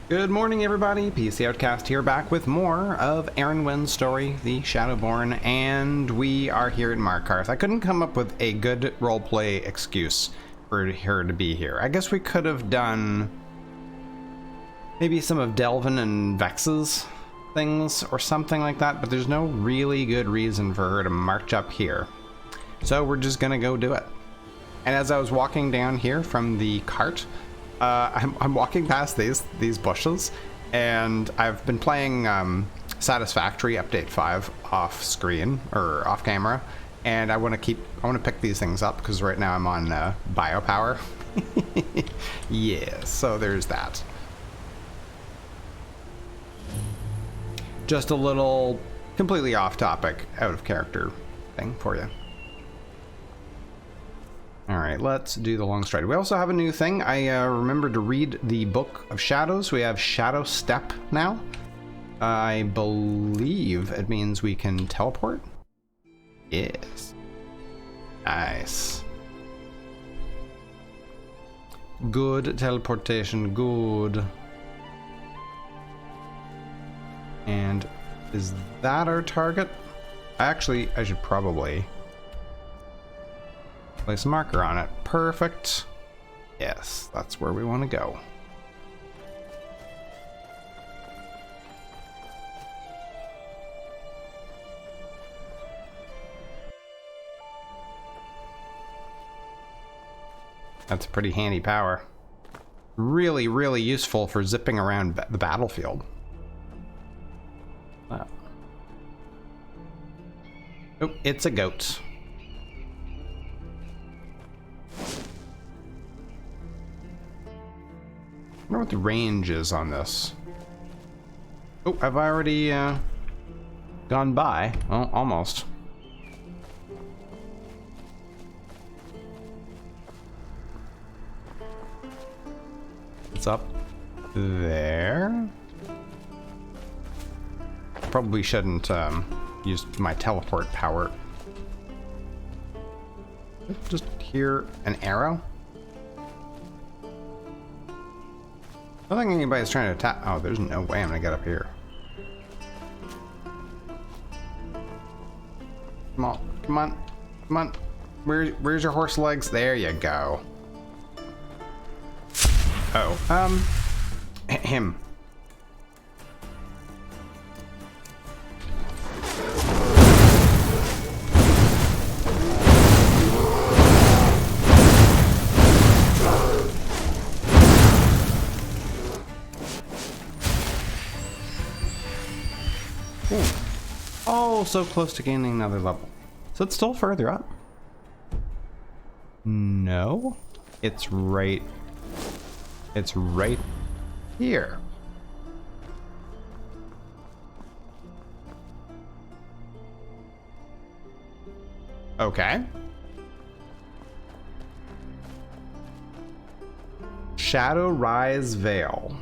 Good morning, everybody. PC Outcast here, back with more of Aaron Wynn's story, The Shadowborn, and we are here in Markarth. I couldn't come up with a good roleplay excuse for her to be here. I guess we could have done maybe some of Delvin and Vex's things or something like that, but there's no really good reason for her to march up here. So we're just gonna go do it. And as I was walking down here from the cart, I'm walking past these bushes, and I've been playing Satisfactory Update 5 off screen or off camera, and I want to pick these things up because right now I'm on biopower. Yeah, so there's that. Just a little completely off topic, out of character thing for you. Alright, let's do the long stride. We also have a new thing. I remembered to read the Book of Shadows. We have Shadow Step now. I believe it means we can teleport. Yes. Nice. Good teleportation, good. And is that our target? I should probably place a marker on it. Perfect. Yes, that's where we want to go. That's a pretty handy power. Really, really useful for zipping around the battlefield. Wow. Oh, it's a goat. I wonder what the range is on this. Oh, I've already gone by. Well, almost. It's up there. Probably shouldn't use my teleport power. Just hear an arrow. I don't think anybody's trying to attack. Oh, there's no way I'm gonna get up here. Come on, come on, come on. Where's your horse legs? There you go. Oh, him. Oh, so close to gaining another level. So it's still further up. No, it's right here. Okay. Shadow Rise Vale.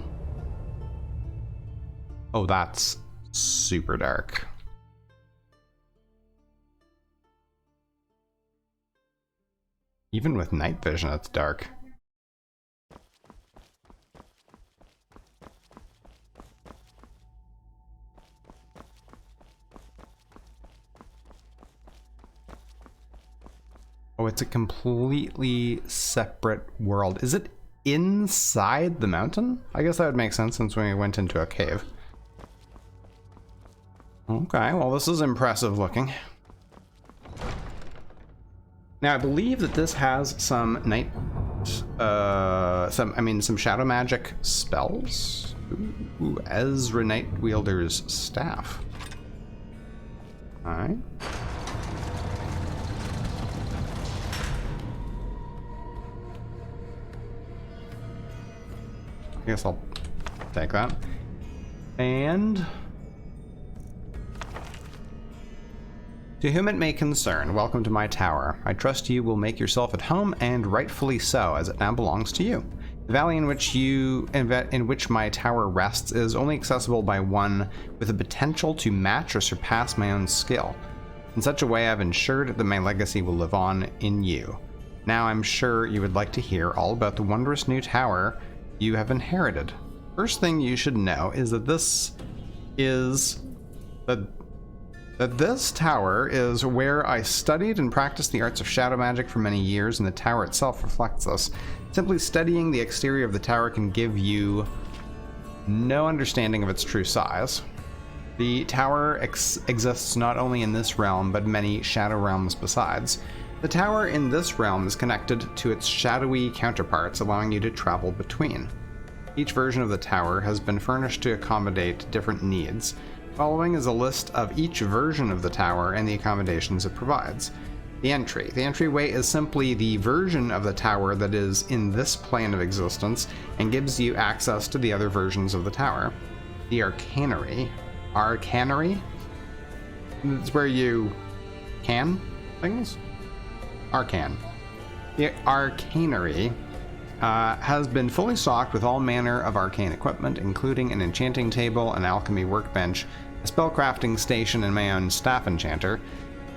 Oh, that's super dark. Even with night vision, it's dark. Oh, it's a completely separate world. Is it inside the mountain? I guess that would make sense since we went into a cave. Okay, well, this is impressive looking. Now, I believe that this has some some shadow magic spells. Ooh, Ezra Nightwielder's staff. All right. I guess I'll take that. And to whom it may concern, welcome to my tower. I trust you will make yourself at home, and rightfully so, as it now belongs to you. The valley in which my tower rests is only accessible by one with the potential to match or surpass my own skill. In such a way, I've ensured that my legacy will live on in you. Now I'm sure you would like to hear all about the wondrous new tower you have inherited. First thing you should know is that this tower is where I studied and practiced the arts of shadow magic for many years, and the tower itself reflects this. Simply studying the exterior of the tower can give you no understanding of its true size. The tower exists not only in this realm, but many shadow realms besides. The tower in this realm is connected to its shadowy counterparts, allowing you to travel between. Each version of the tower has been furnished to accommodate different needs. Following is a list of each version of the tower and the accommodations it provides. The entry. The entryway is simply the version of the tower that is in this plane of existence and gives you access to the other versions of the tower. The arcanary. Arcanary? It's where you can things? Arcan. The arcanary has been fully stocked with all manner of arcane equipment, including an enchanting table, an alchemy workbench, a spellcrafting station, and my own staff enchanter.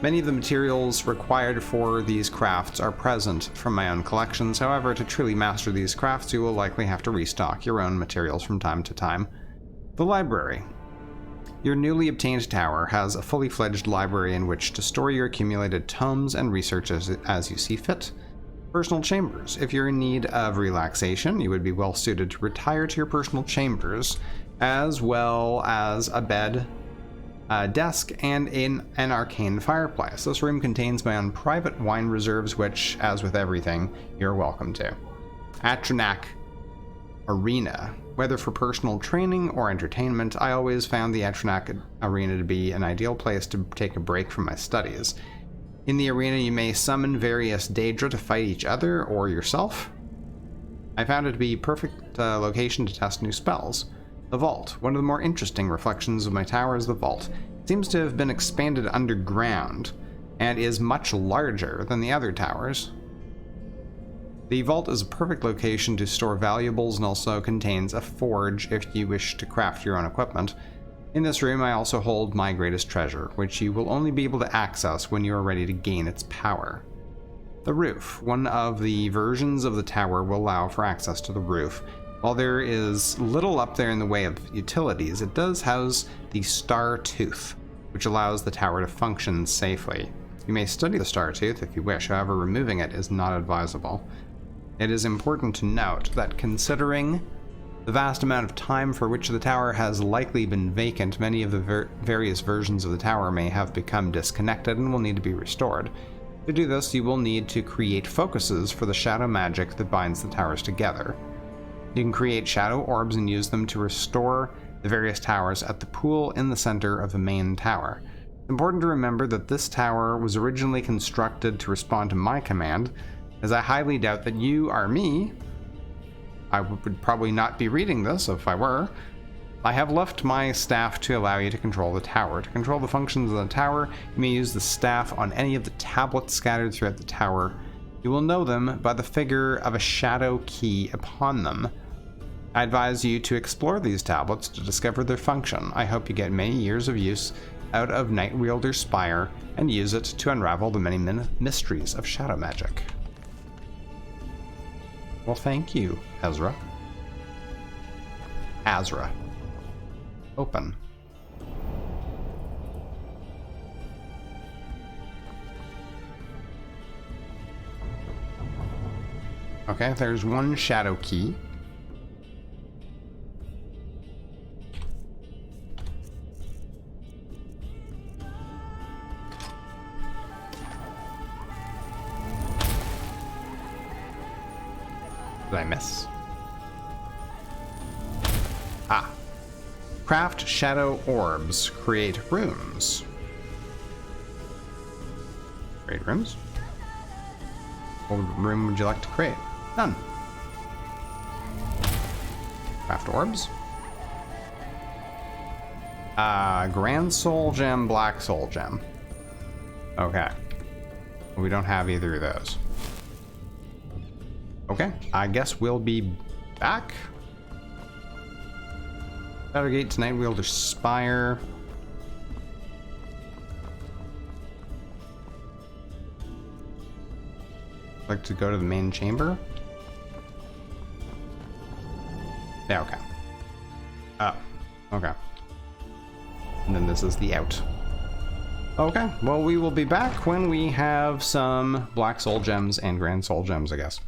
Many of the materials required for these crafts are present from my own collections. However, to truly master these crafts, you will likely have to restock your own materials from time to time. The library. Your newly obtained tower has a fully fledged library in which to store your accumulated tomes and research as you see fit. Personal chambers. If you're in need of relaxation, you would be well suited to retire to your personal chambers, as well as a bed, a desk, and an arcane fireplace. This room contains my own private wine reserves, which, as with everything, you're welcome to. Atronak Arena. Whether for personal training or entertainment, I always found the Atronak Arena to be an ideal place to take a break from my studies. In the arena, you may summon various Daedra to fight each other or yourself. I found it to be a perfect location to test new spells. The vault. One of the more interesting reflections of my tower is the vault. It seems to have been expanded underground and is much larger than the other towers. The vault is a perfect location to store valuables and also contains a forge if you wish to craft your own equipment. In this room, I also hold my greatest treasure, which you will only be able to access when you are ready to gain its power. The roof. One of the versions of the tower will allow for access to the roof. While there is little up there in the way of utilities, it does house the Star Tooth, which allows the tower to function safely. You may study the Star Tooth if you wish, however, removing it is not advisable. It is important to note that considering the vast amount of time for which the tower has likely been vacant, many of the various versions of the tower may have become disconnected and will need to be restored. To do this, you will need to create focuses for the shadow magic that binds the towers together. You can create shadow orbs and use them to restore the various towers at the pool in the center of the main tower. It's important to remember that this tower was originally constructed to respond to my command, as I highly doubt that you are me. I would probably not be reading this if I were. I have left my staff to allow you to control the tower. To control the functions of the tower, you may use the staff on any of the tablets scattered throughout the tower. You will know them by the figure of a shadow key upon them. I advise you to explore these tablets to discover their function. I hope you get many years of use out of Nightwielder's Spire and use it to unravel the many mysteries of shadow magic. Well, thank you, Ezra. Azra. Open. Okay, there's one shadow key. Did I miss? Ah. Craft shadow orbs. Create rooms. Create rooms? What room would you like to create? None. Craft orbs. Grand Soul Gem, Black Soul Gem. Okay. We don't have either of those. Okay, I guess we'll be back. Shadowgate to Nightwielder's Spire. Like to go to the main chamber? Yeah, okay. Oh, okay. And then this is the out. Okay, well, we will be back when we have some Black Soul Gems and Grand Soul Gems, I guess.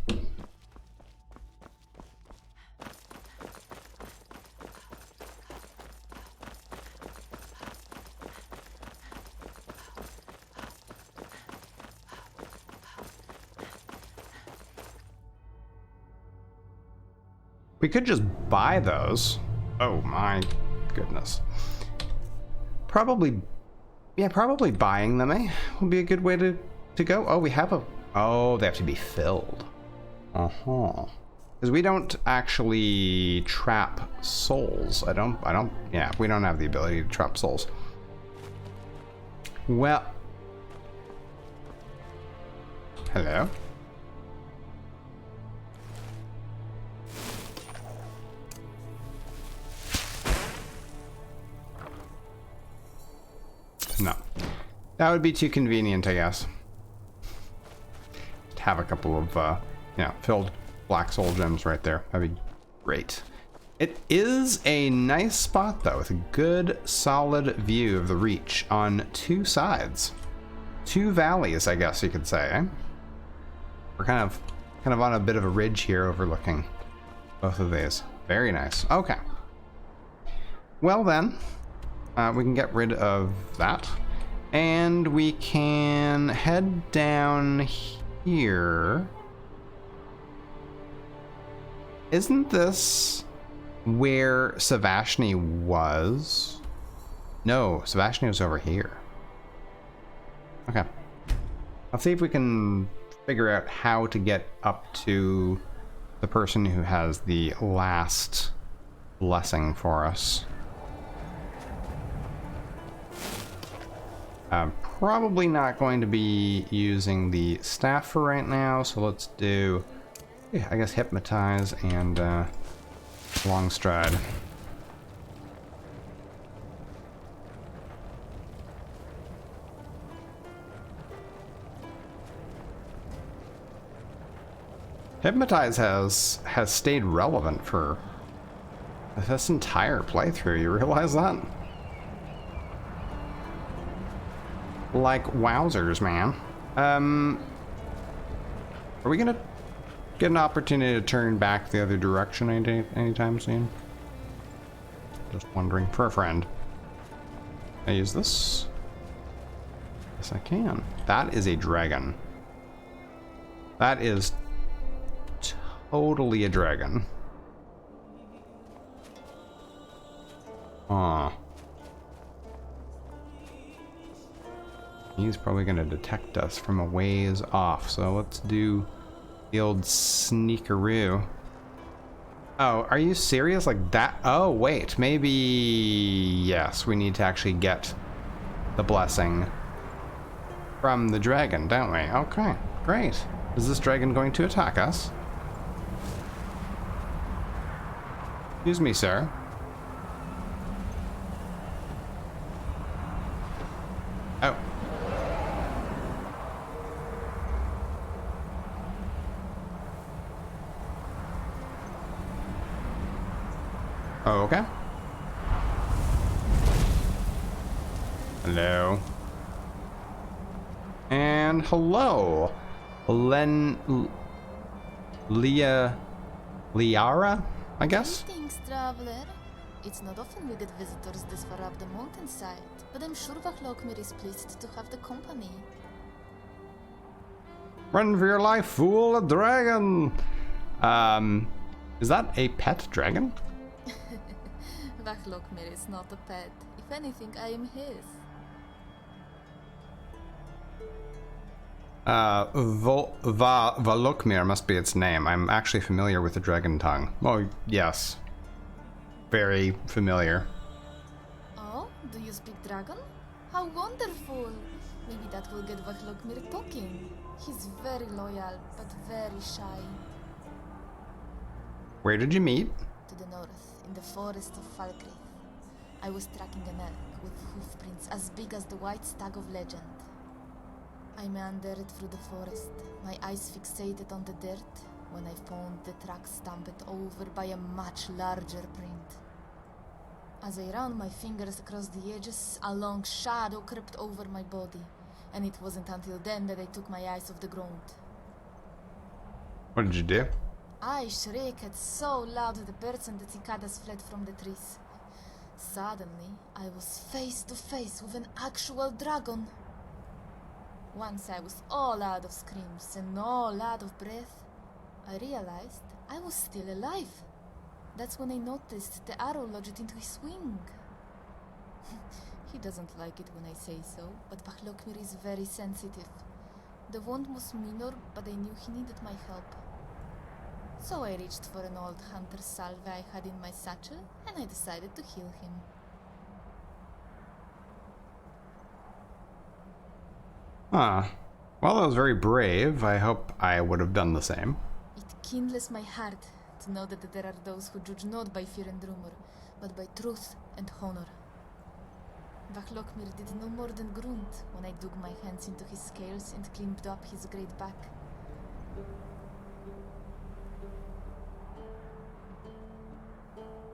We could just buy those. Oh my goodness. Probably buying them, would be a good way to go. Oh, we have a... Oh, they have to be filled. Uh-huh. Because we don't actually trap souls. Yeah, we don't have the ability to trap souls. Well... Hello? No. That would be too convenient, I guess. To have a couple of, filled Black Soul Gems right there. That'd be great. It is a nice spot, though, with a good, solid view of the Reach on two sides. Two valleys, I guess you could say, eh? We're kind of on a bit of a ridge here overlooking both of these. Very nice. Okay. Well, then... we can get rid of that. And we can head down here. Isn't this where Savashni was? No, Savashni was over here. Okay. I'll see if we can figure out how to get up to the person who has the last blessing for us. I'm probably not going to be using the staff for right now, so let's do, yeah, I guess, Hypnotize and Long Stride. Hypnotize has stayed relevant for this entire playthrough, you realize that? Like wowzers, man. Are we gonna get an opportunity to turn back the other direction anytime soon? Just wondering. For a friend. Can I use this? Yes, I can. That is a dragon. That is totally a dragon. Aw. He's probably going to detect us from a ways off, so let's do the old sneakaroo. Oh, are you serious? Like that? Oh, wait, maybe... Yes, we need to actually get the blessing from the dragon, don't we? Okay, great. Is this dragon going to attack us? Excuse me, sir. Oh. Oh, okay. Hello. And hello. Liara, I guess? Greetings, traveler. It's not often we get visitors this far up the mountainside, but I'm sure Vachlokmir is pleased to have the company. Run for your life, fool! A dragon! Is that a pet dragon? Vachlokmir is not a pet. If anything, I am his. Valokmir must be its name. I'm actually familiar with the dragon tongue. Oh, yes. Very familiar. Oh, do you speak dragon? How wonderful! Maybe that will get Vachlokmir talking. He's very loyal, but very shy. Where did you meet? To the north, in the forest of Falkrith. I was tracking an elk with hoofprints as big as the white stag of legend. I meandered through the forest, my eyes fixated on the dirt, when I found the track stamped over by a much larger print. As I ran my fingers across the edges, a long shadow crept over my body, and it wasn't until then that I took my eyes off the ground. What did you do? I shrieked so loud the birds and the cicadas fled from the trees. Suddenly, I was face to face with an actual dragon. Once I was all out of screams and all out of breath, I realized I was still alive. That's when I noticed the arrow lodged into his wing. He doesn't like it when I say so, but Vahlokmir is very sensitive. The wound was minor, but I knew he needed my help. So I reached for an old hunter's salve I had in my satchel, and I decided to heal him. Ah, well, that was very brave. I hope I would have done the same. It kindles my heart to know that there are those who judge not by fear and rumor, but by truth and honor. Vahlokmir did no more than grunt when I dug my hands into his scales and climbed up his great back.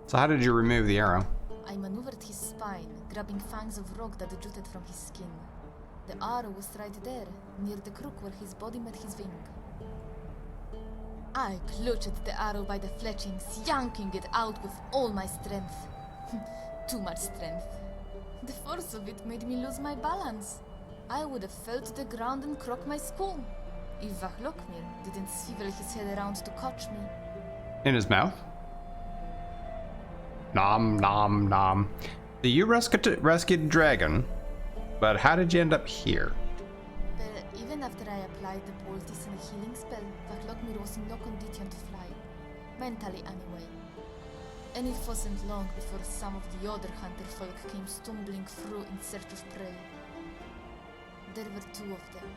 So how did you remove the arrow? I maneuvered his spine, grabbing fangs of rock that jutted from his skin. The arrow was right there, near the crook where his body met his wing. I clutched the arrow by the fletchings, yanking it out with all my strength. Too much strength. The force of it made me lose my balance. I would have fell to the ground and crocked my skull, if Vahlokmir didn't swivel his head around to catch me. In his mouth? Nom, nom, nom. So you rescued Dragon, but how did you end up here? But even after I applied the poultice and a healing spell, Vahlokmir was in no condition to fly. Mentally, anyway. And it wasn't long before some of the other hunter folk came stumbling through in search of prey. There were two of them,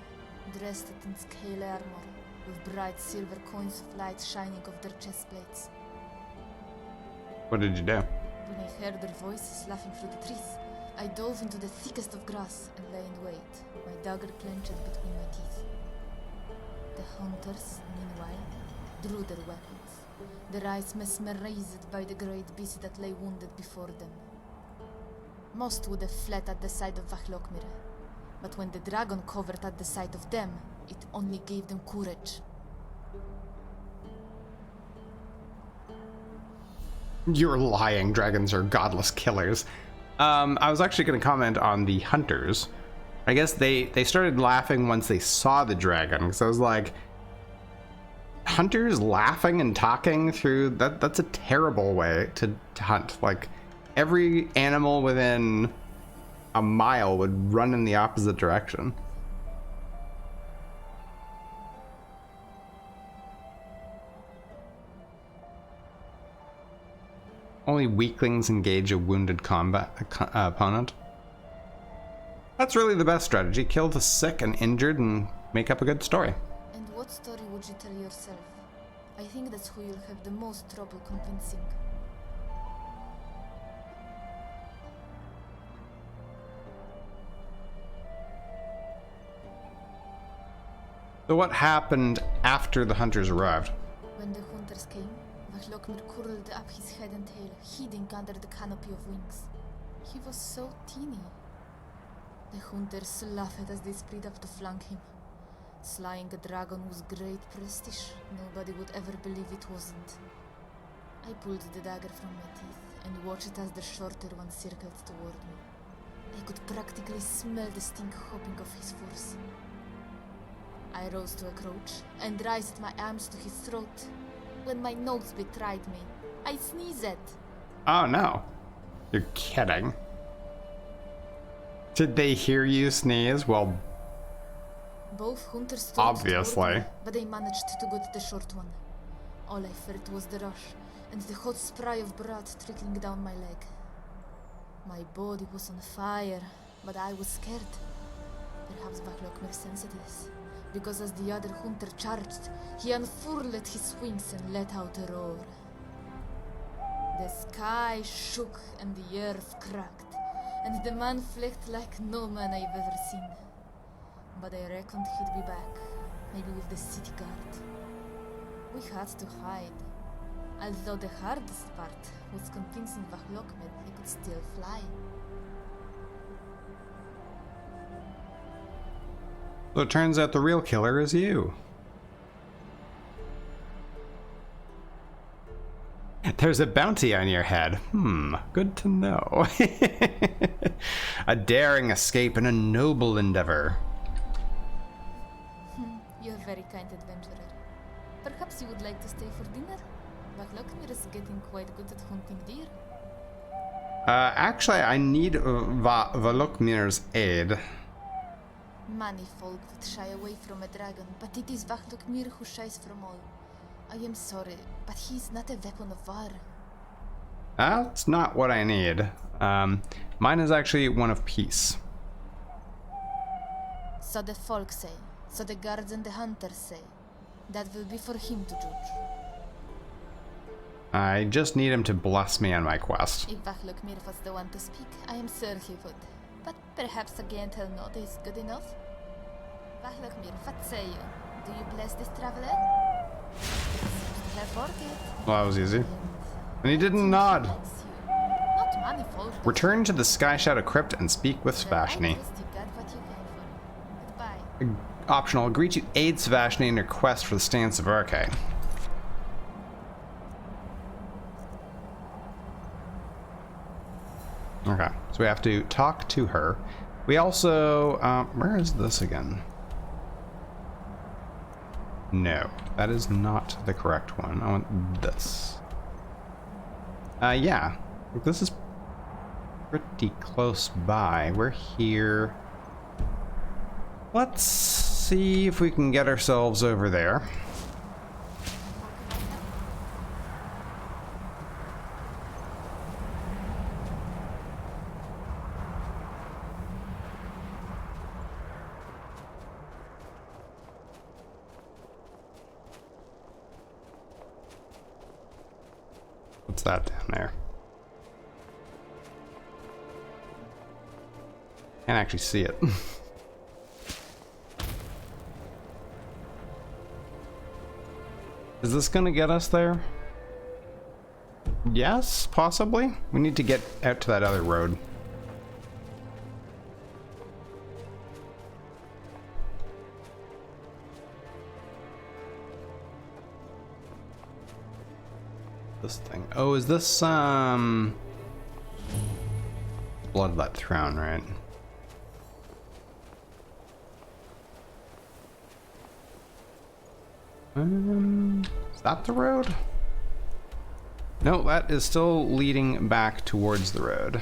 dressed in scale armor, with bright silver coins of light shining off their chest plates. What did you do? When I heard their voices laughing through the trees, I dove into the thickest of grass and lay in wait, my dagger clenched between my teeth. The hunters, meanwhile, drew their weapons, their eyes mesmerized by the great beast that lay wounded before them. Most would have fled at the sight of Vahlokmir, but when the dragon covered at the sight of them, it only gave them courage. You're lying. Dragons are godless killers. I was actually going to comment on the hunters. I guess they started laughing once they saw the dragon, because I was like, hunters laughing and talking through that's a terrible way to hunt. Like, every animal within a mile would run in the opposite direction. Only weaklings engage a wounded combat opponent. That's really the best strategy. Kill the sick and injured and make up a good story. And what story would you tell yourself? I think that's who you'll have the most trouble convincing. So what happened after the hunters arrived? When the hunters came, Vahlokmir curled up his head and tail, hiding under the canopy of wings. He was so teeny. The hunters laughed as they spread up to flank him. Slaying a dragon was great prestige. Nobody would ever believe it wasn't. I pulled the dagger from my teeth and watched as the shorter one circled toward me. I could practically smell the stink hopping off his force. I rose to a crouch and raised my arms to his throat. When my nose betrayed me, I sneezed. Oh no. You're kidding. Did they hear you sneeze? Well, both hunters strode obviously. toward me, but I managed to get the short one. All I felt was the rush and the hot spray of blood trickling down my leg. My body was on fire, but I was scared. Perhaps Vahlokmir sensed this, because as the other hunter charged, he unfurled his wings and let out a roar. The sky shook and the earth cracked, and the man fled like no man I've ever seen. But I reckoned he'd be back, maybe with the city guard. We had to hide. Although the hardest part was convincing Vahlokmir he could still fly. So it turns out the real killer is you. There's a bounty on your head. Good to know. A daring escape and a noble endeavor. You're a very kind adventurer. Perhaps you would like to stay for dinner? Vahlokmir is getting quite good at hunting deer. Actually, I need Valokmir's aid. Many folk would shy away from a dragon, but it is Vahlokmir who shies from all. I am sorry, but he is not a weapon of war. That's not what I need. Mine is actually one of peace. So the folk say. So the guards and the hunters say. That will be for him to judge. I just need him to bless me on my quest. If Vahlokmir was the one to speak, I am sure he would. But perhaps a gentle nod is good enough? Vahlokmir, what say you? Do you bless this traveler? Seems to have worked it. Well, that was easy. And he didn't nod. Not many folk. Return to the Sky Shadow Crypt and speak with Svashni. Goodbye. Optional. Agree to aid Svashni in her quest for the Stance of Arche. Okay, so we have to talk to her. We also, where is this again? No, that is not the correct one. I want this. Yeah, this is pretty close by. We're here. Let's see if we can get ourselves over there. What's that down there? Can't actually see it. Is this gonna get us there? Yes, possibly. We need to get out to that other road. This thing. Oh, is this Bloodlet Throne, right? Is that the road? No, that is still leading back towards the road.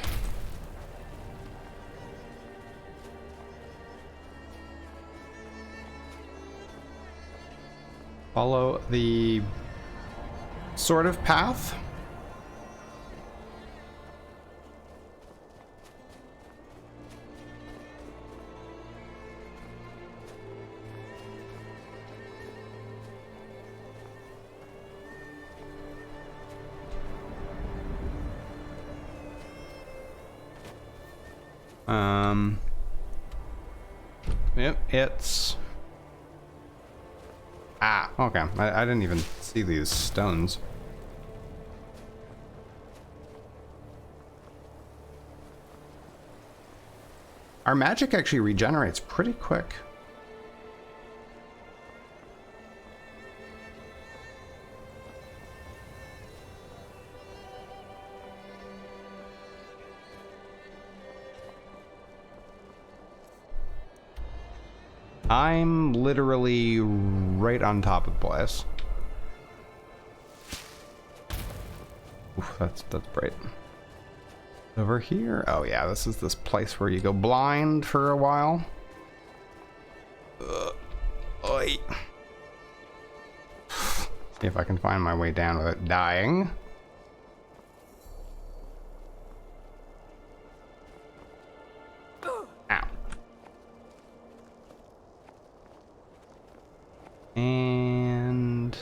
Follow the sort of path. Yep, it's... Ah, okay. I didn't even see these stones. Our magic actually regenerates pretty quick. I'm literally right on top of the place. Oof, that's bright. Over here? Oh yeah, this is this place where you go blind for a while. Oi. See if I can find my way down without dying. Ow. And...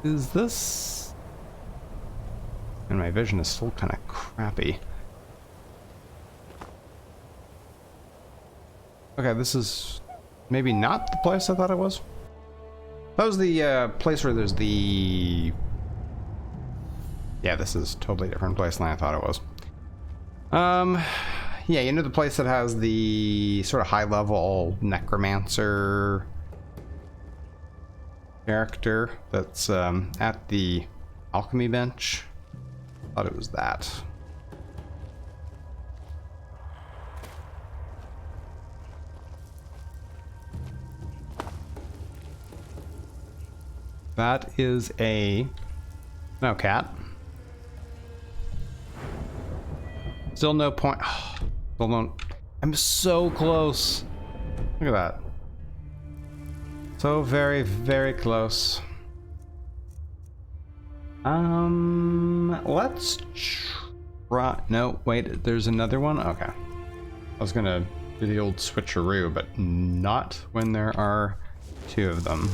Is this... And my vision is still kind of crappy. Okay, this is maybe not the place I thought it was. That was the place where there's the... Yeah, this is a totally different place than I thought it was. Yeah, you know the place that has the sort of high-level necromancer character that's at the alchemy bench? Thought it was that. That is a... No, cat. Still no point. Oh, still don't... I'm so close. Look at that. So very, very close. Let's try... No, wait, there's another one? Okay. I was gonna do the old switcheroo, but not when there are two of them.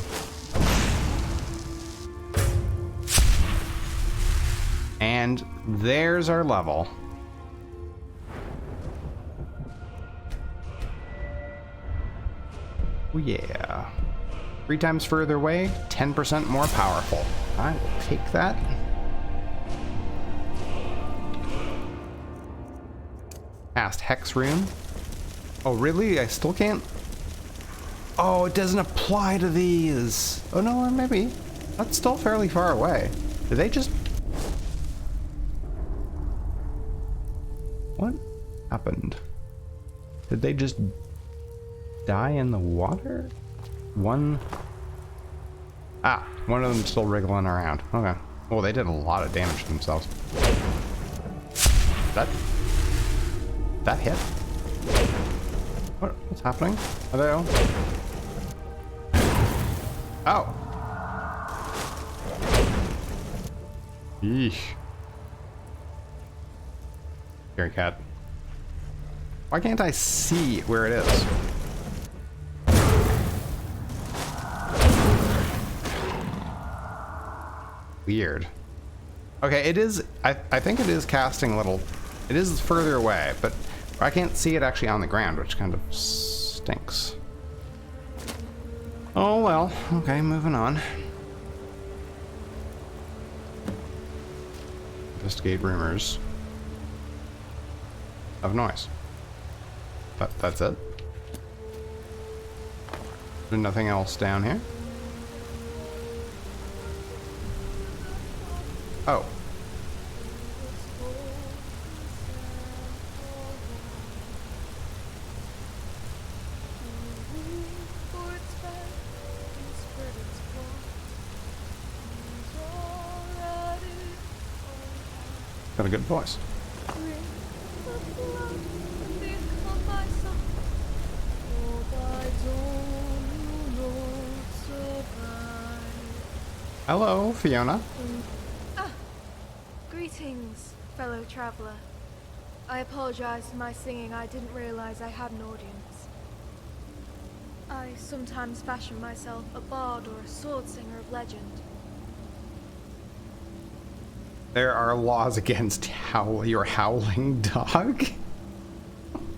And there's our level. Oh yeah. 3 times further away, 10% more powerful. I will take that. Cast Hex Rune. Oh really? I still can't? Oh, it doesn't apply to these. Oh no, or maybe. That's still fairly far away. Did they just... What happened? Did they just die in the water? One of them still wriggling around. Okay. Oh, they did a lot of damage to themselves. That hit? What's happening? Are they all... Oh. Yeesh. Scary cat. Why can't I see where it is? Weird. Okay, it is... I think it is casting a little... It is further away, but I can't see it actually on the ground, which kind of stinks. Oh well. Okay, moving on. Investigate rumors of noise. That's it. There's nothing else down here. Oh. Got a good voice. Hello, Fiona. Greetings, fellow traveler. I apologize for my singing. I didn't realize I had an audience. I sometimes fashion myself a bard or a sword singer of legend. There are laws against your howling dog.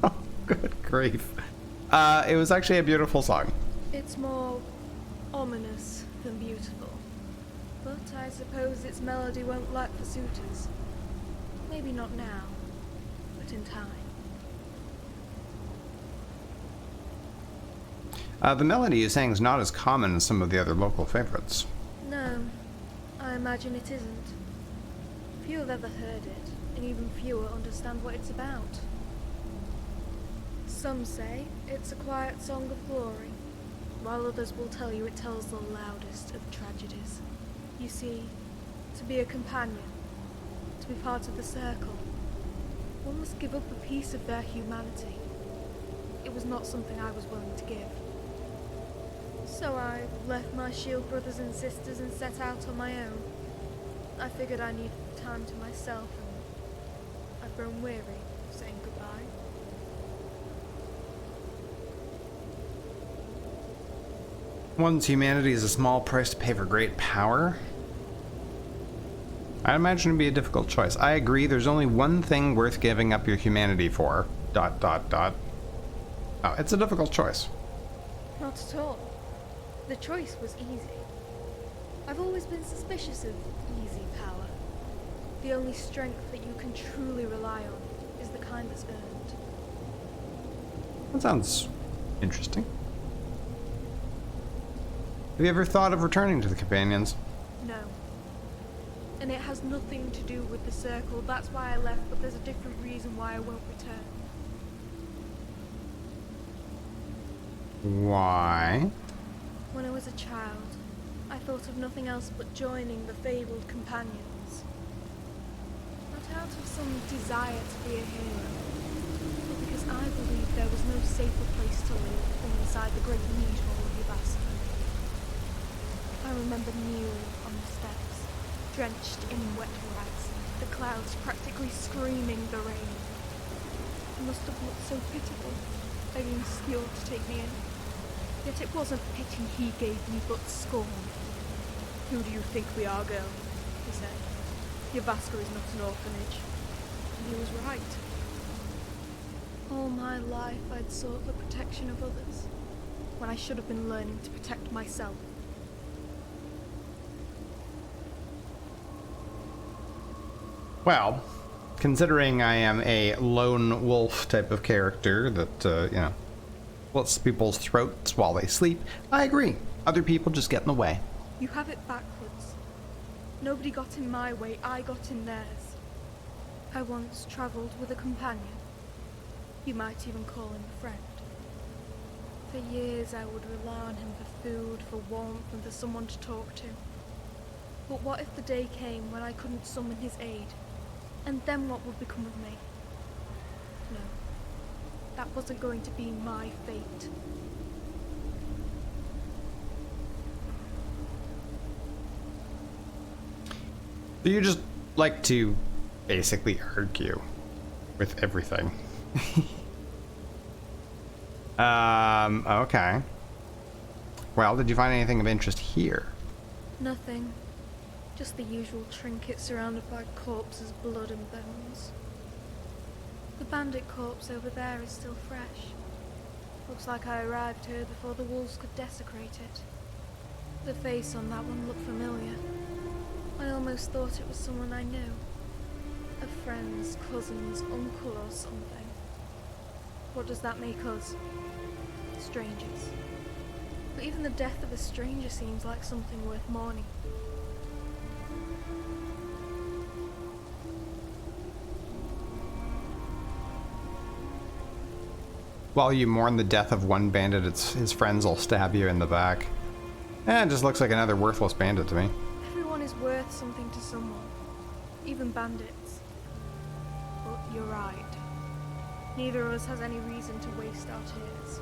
Oh, good grief. It was actually a beautiful song. It's more ominous than beautiful. But I suppose its melody won't lack for suitors. Maybe not now, but in time. The melody you're saying is not as common as some of the other local favorites. No, I imagine it isn't. Few have ever heard it, and even fewer understand what it's about. Some say it's a quiet song of glory, while others will tell you it tells the loudest of tragedies. You see, to be a companion, to be part of the circle, one must give up a piece of their humanity. It was not something I was willing to give. So I left my shield brothers and sisters and set out on my own. I figured I needed time to myself, and I've grown weary of saying goodbye. One's humanity is a small price to pay for great power. I imagine it'd be a difficult choice. I agree, there's only one thing worth giving up your humanity for. ... Oh, it's a difficult choice. Not at all. The choice was easy. I've always been suspicious of easy power. The only strength that you can truly rely on is the kind that's earned. That sounds interesting. Have you ever thought of returning to the Companions? No. And it has nothing to do with the circle. That's why I left, but there's a different reason why I won't return. Why? When I was a child, I thought of nothing else but joining the fabled companions. Not out of some desire to be a hero, but because I believed there was no safer place to live than inside the great Mage hall of Yabasta. I remember kneeling on the steps, drenched in wet rags, the clouds practically screaming the rain. It must have looked so pitiful, begging Skjord to take me in. Yet it wasn't pity he gave me, but scorn. Who do you think we are, girl? He said. Yabasta is not an orphanage. And he was right. All my life I'd sought the protection of others, when I should have been learning to protect myself. Well, considering I am a lone wolf type of character that, you know, slits people's throats while they sleep, I agree. Other people just get in the way. You have it backwards. Nobody got in my way, I got in theirs. I once travelled with a companion. You might even call him a friend. For years I would rely on him for food, for warmth, and for someone to talk to. But what if the day came when I couldn't summon his aid? And then what would become of me? No. That wasn't going to be my fate. Do you just like to basically argue with everything? Okay. Well, did you find anything of interest here? Nothing. Just the usual trinkets surrounded by corpses, blood and bones. The bandit corpse over there is still fresh. Looks like I arrived here before the wolves could desecrate it. The face on that one looked familiar. I almost thought it was someone I knew. A friend's, cousin's, uncle or something. What does that make us? Strangers. But even the death of a stranger seems like something worth mourning. While you mourn the death of one bandit, his friends will stab you in the back. It just looks like another worthless bandit to me. Everyone is worth something to someone. Even bandits. But you're right. Neither of us has any reason to waste our tears.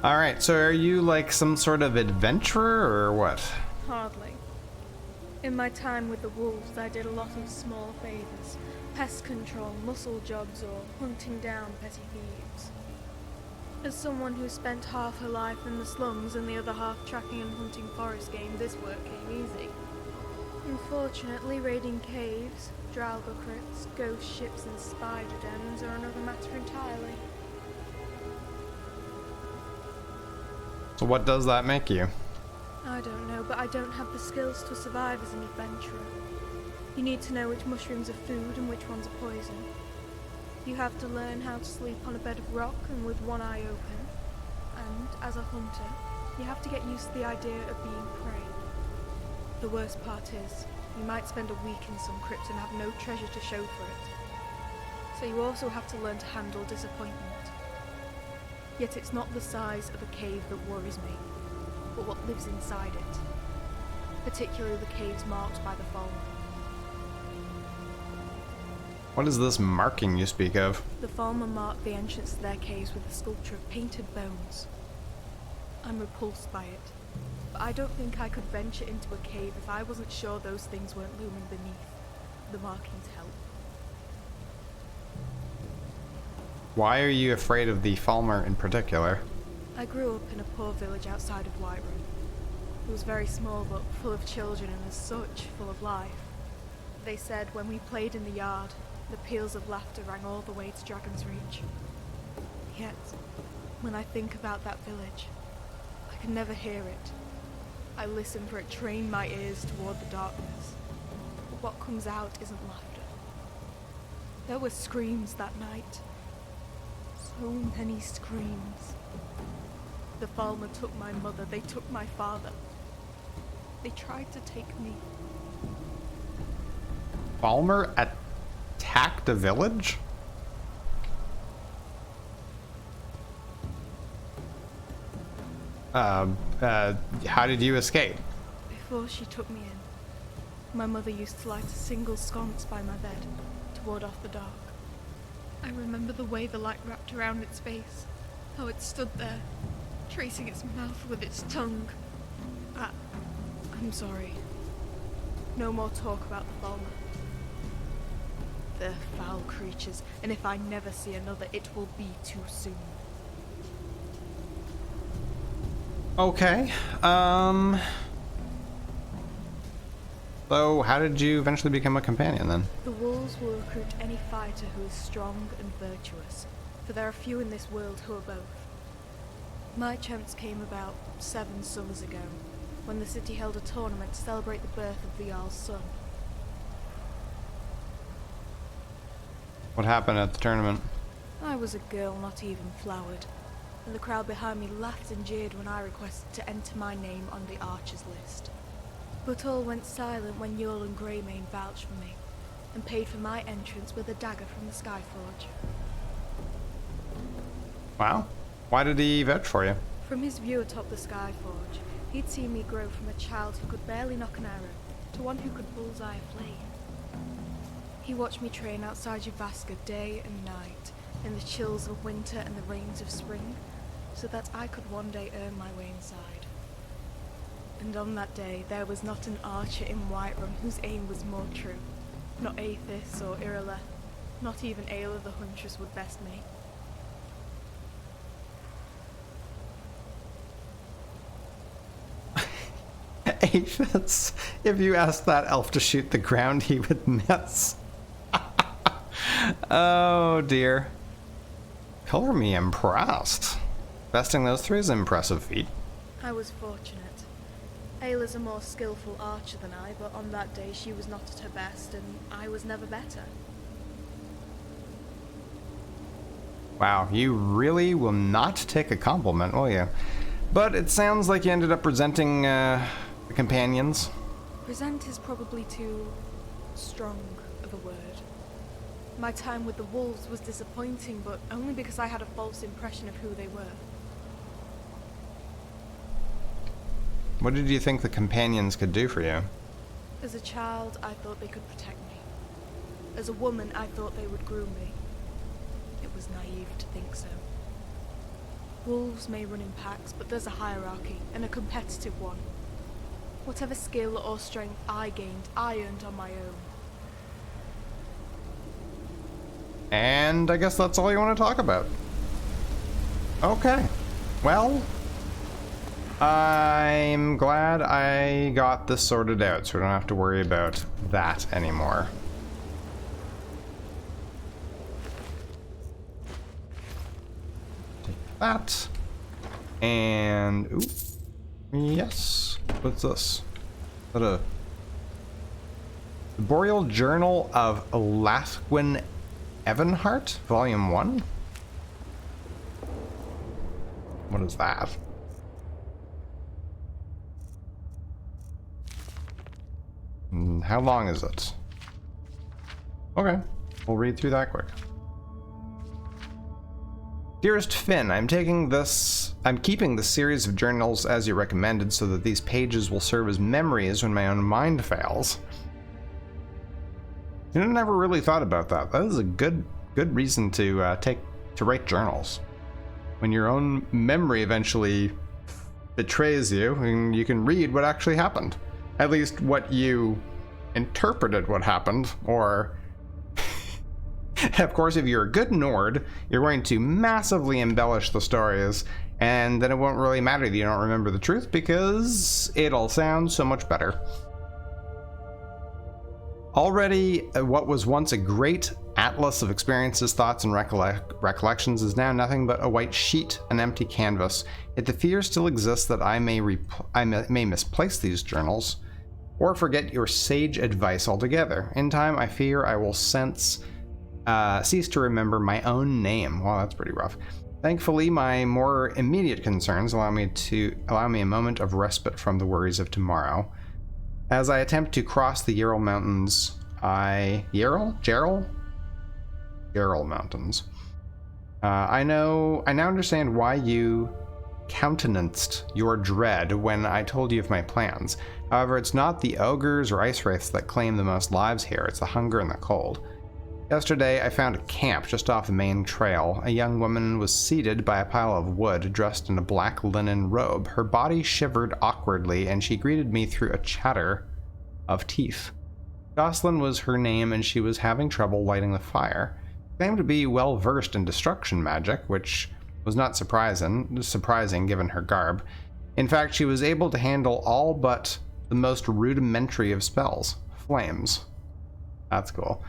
Alright, so are you like some sort of adventurer or what? Hardly. In my time with the wolves, I did a lot of small favors. Pest control, muscle jobs, or hunting down petty thieves. As someone who spent half her life in the slums and the other half tracking and hunting forest game, this work came easy. Unfortunately, raiding caves, Draugr crypts, ghost ships and spider dens are another matter entirely. So what does that make you? I don't know, but I don't have the skills to survive as an adventurer. You need to know which mushrooms are food and which ones are poison. You have to learn how to sleep on a bed of rock and with one eye open. And, as a hunter, you have to get used to the idea of being prey. The worst part is, you might spend a week in some crypt and have no treasure to show for it. So you also have to learn to handle disappointment. Yet it's not the size of a cave that worries me, but what lives inside it. Particularly the caves marked by the fallen. What is this marking you speak of? The Falmer marked the entrance to their caves with a sculpture of painted bones. I'm repulsed by it, but I don't think I could venture into a cave if I wasn't sure those things weren't looming beneath, the markings help. Why are you afraid of the Falmer in particular? I grew up in a poor village outside of Whiterun. It was very small but full of children and as such full of life. They said when we played in the yard, the peals of laughter rang all the way to Dragon's Reach. Yet, when I think about that village, I can never hear it. I listen for it, train my ears toward the darkness. But what comes out isn't laughter. There were screams that night. So many screams. The Falmer took my mother, they took my father. They tried to take me. Falmer attacked a village? How did you escape? Before she took me in, my mother used to light a single sconce by my bed to ward off the dark. I remember the way the light wrapped around its face, how it stood there, tracing its mouth with its tongue. I'm sorry. No more talk about the Falmer. They're foul creatures, and if I never see another, it will be too soon. Okay. So how did you eventually become a companion then? The wolves will recruit any fighter who is strong and virtuous, for there are few in this world who are both. My chance came about 7 summers ago, when the city held a tournament to celebrate the birth of the Jarl's son. What happened at the tournament? I was a girl not even flowered, and the crowd behind me laughed and jeered when I requested to enter my name on the archers list. But all went silent when Yule and Greymane vouched for me, and paid for my entrance with a dagger from the Skyforge. Wow. Why did he vouch for you? From his view atop the Skyforge, he'd seen me grow from a child who could barely knock an arrow to one who could bullseye a flame. He watched me train outside Yavaska day and night, in the chills of winter and the rains of spring, so that I could one day earn my way inside. And on that day, there was not an archer in Whiterun whose aim was more true. Not Aethys or Irila, not even Ayla the Huntress would best me. Aethys? If you asked that elf to shoot the ground, he would miss. Oh dear. Color me impressed. Besting those 3 is an impressive feat. I was fortunate. Ayla's a more skillful archer than I, but on that day she was not at her best, and I was never better. Wow, you really will not take a compliment, will you? But it sounds like you ended up resenting the companions. Resent is probably too strong of a word. My time with the wolves was disappointing, but only because I had a false impression of who they were. What did you think the companions could do for you? As a child, I thought they could protect me. As a woman, I thought they would groom me. It was naive to think so. Wolves may run in packs, but there's a hierarchy, and a competitive one. Whatever skill or strength I gained, I earned on my own. And I guess that's all you want to talk about. Okay. Well, I'm glad I got this sorted out, so we don't have to worry about that anymore. Take that. And, ooh, yes. What's this? Is that a Boreal Journal of Lathwin Evanhart, Volume 1? What is that? How long is it? Okay, we'll read through that quick. Dearest Finn, I'm keeping this series of journals as you recommended so that these pages will serve as memories when my own mind fails. You know, I never really thought about that. That is a good reason to write journals. When your own memory eventually betrays you, and you can read what actually happened. At least what you interpreted what happened, or of course, if you're a good Nord, you're going to massively embellish the stories And then it won't really matter that you don't remember the truth because it'll sound so much better. Already, what was once a great atlas of experiences, thoughts, and recollections is now nothing but a white sheet, an empty canvas. Yet the fear still exists that I may misplace these journals, or forget your sage advice altogether. In time, I fear I will cease to remember my own name. Wow, that's pretty rough. Thankfully, my more immediate concerns allow me a moment of respite from the worries of tomorrow. As I attempt to cross the Ural Mountains, Ural Mountains. I now understand why you countenanced your dread when I told you of my plans. However, it's not the ogres or ice wraiths that claim the most lives here, it's the hunger and the cold. Yesterday, I found a camp just off the main trail. A young woman was seated by a pile of wood, dressed in a black linen robe. Her body shivered awkwardly, and she greeted me through a chatter of teeth. Jocelyn was her name, and she was having trouble lighting the fire. She claimed to be well versed in destruction magic, which was not surprising given her garb. In fact, she was able to handle all but the most rudimentary of spells, flames. That's cool.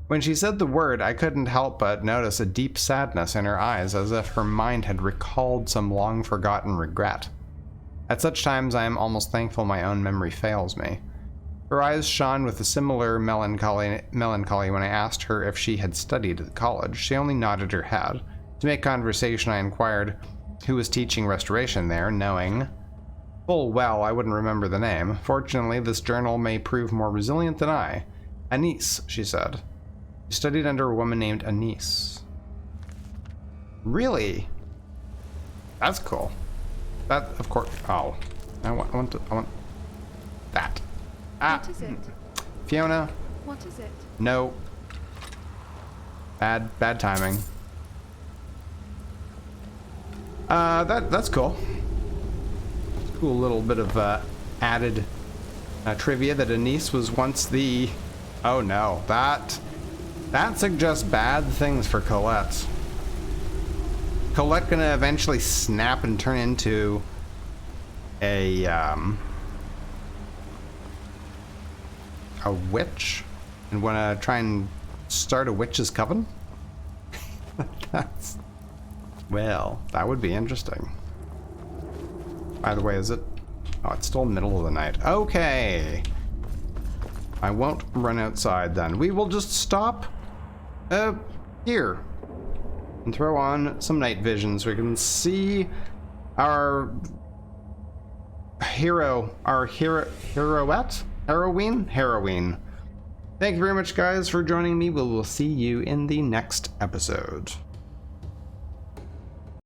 When she said the word, I couldn't help but notice a deep sadness in her eyes, as if her mind had recalled some long-forgotten regret. At such times, I am almost thankful my own memory fails me. Her eyes shone with a similar melancholy when I asked her if she had studied at college. She only nodded her head. To make conversation, I inquired who was teaching restoration there, knowing full well I wouldn't remember the name. Fortunately, this journal may prove more resilient than I. Anise, she said. She studied under a woman named Anise. Really? That's cool. That, of course. Oh, I want that. Ah. What is it? Fiona. What is it? No. Bad timing. That's cool. Cool little bit of added trivia that Anise was once the. Oh no, that suggests bad things for Colette. Colette gonna eventually snap and turn into a witch and wanna try and start a witch's coven? Well, that would be interesting. By the way, is it? Oh, it's still middle of the night. Okay. I won't run outside then. We will just stop here and throw on some night vision so we can see our heroine. Thank you very much, guys, for joining me. We will see you in the next episode.